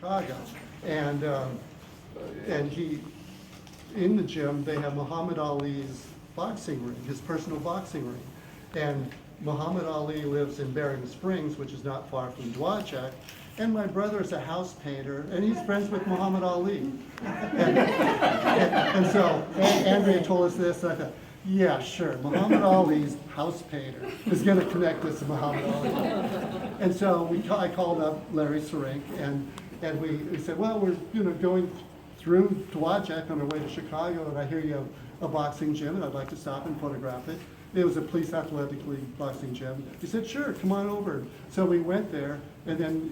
Chicago. And he, in the gym, they have Muhammad Ali's boxing ring, his personal boxing ring. And Muhammad Ali lives in Bering Springs, which is not far from Dwajek. And my brother is a house painter, and he's friends with Muhammad Ali. And so Andrea told us this, and I thought, yeah, sure, Muhammad Ali's house painter is going to connect us to Muhammad Ali. And so I called up Larry Sarink, and we said, well, we're going through Dwajek on our way to Chicago, and I hear you have a boxing gym, and I'd like to stop and photograph it. It was a police athletic league boxing gym. He said, sure, come on over. So we went there, and then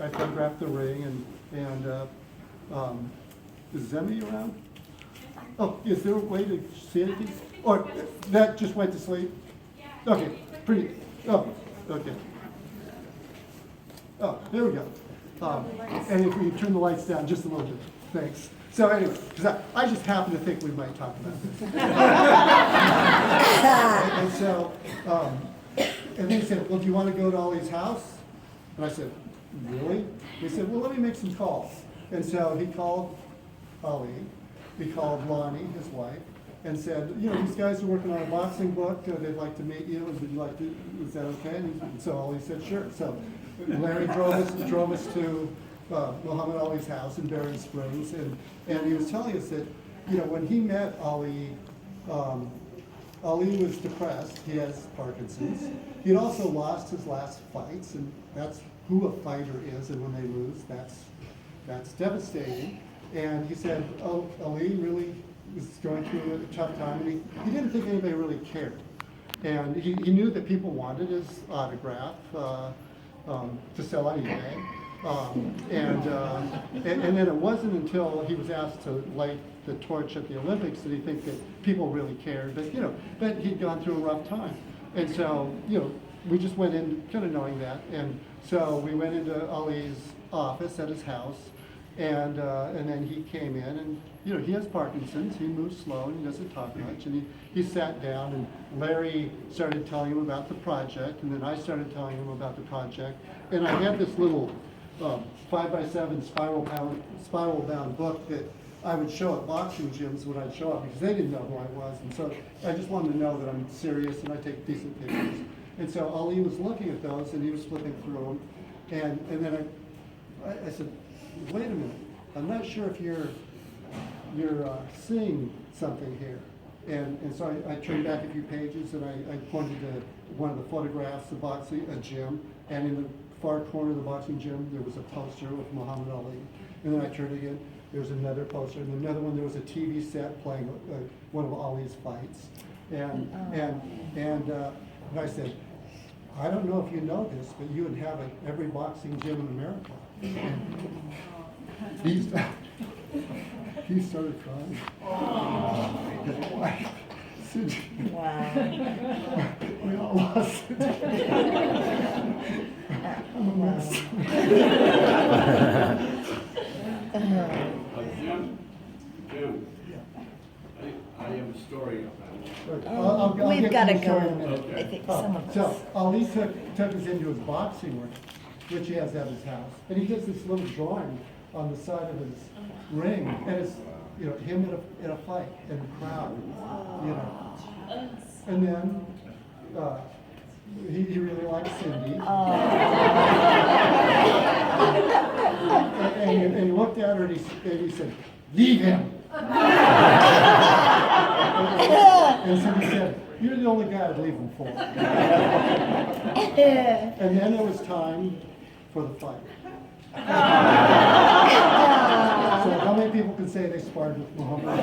I photographed the ring, and is Zemi around? Oh, is there a way to see anything? Or that just went to sleep? Okay, pretty. Oh, okay. Oh, there we go. And if we turn the lights down just a little bit, thanks. So anyway, because I just happen to think we might talk about this. And so, and they said, well, do you want to go to Ollie's house? And I said, really? They said, well, let me make some calls. And so he called Ollie, he called Lonnie, his wife, and said, these guys are working on a boxing book, they'd like to meet you, would you like to, is that okay? And so Ollie said, sure. So Larry drove us to Muhammad Ali's house in Bering Springs, and he was telling us that, when he met Ali, Ali was depressed. He has Parkinson's. He'd also lost his last fights, and that's who a fighter is, and when they lose, that's devastating. And he said, Ali really was going through a tough time, and he didn't think anybody really cared. And he knew that people wanted his autograph to sell on eBay. And then it wasn't until he was asked to light the torch at the Olympics did he think that people really cared, that he'd gone through a rough time. And so, we just went in kind of knowing that. And so we went into Ali's office at his house, and then he came in, and he has Parkinson's. He moves slow and he doesn't talk much. And he sat down, and Larry started telling him about the project, and then I started telling him about the project. And I had this little 5x7 spiral bound book that I would show at boxing gyms when I'd show up, because they didn't know who I was. And so I just wanted to know that I'm serious and I take decent pictures. And so Ali was looking at those, and he was flipping through them. And then I said, wait a minute, I'm not sure if you're seeing something here. And so I turned back a few pages, and I pointed to one of the photographs of boxing, a gym, and in the far corner of the boxing gym, there was a poster with Muhammad Ali. And then I turned again, there was another poster, and another one, there was a TV set playing one of Ali's fights. And I said, I don't know if you know this, but you inhabit every boxing gym in America. He started crying. Wow. We all lost it. I'm a mess. Jim, I have a story. We've got to go. In a minute. I think some of us. So Ali took us into his boxing room, which he has at his house, and he does this little drawing on the side of his ring, and it's him in a fight in the crowd, and then he really likes Cindy, and he looked at her and he said, "Leave him." And Cindy said, "You're the only guy I'd leave him for." And then it was time for the fight. So how many people can say they sparred with Muhammad Ali?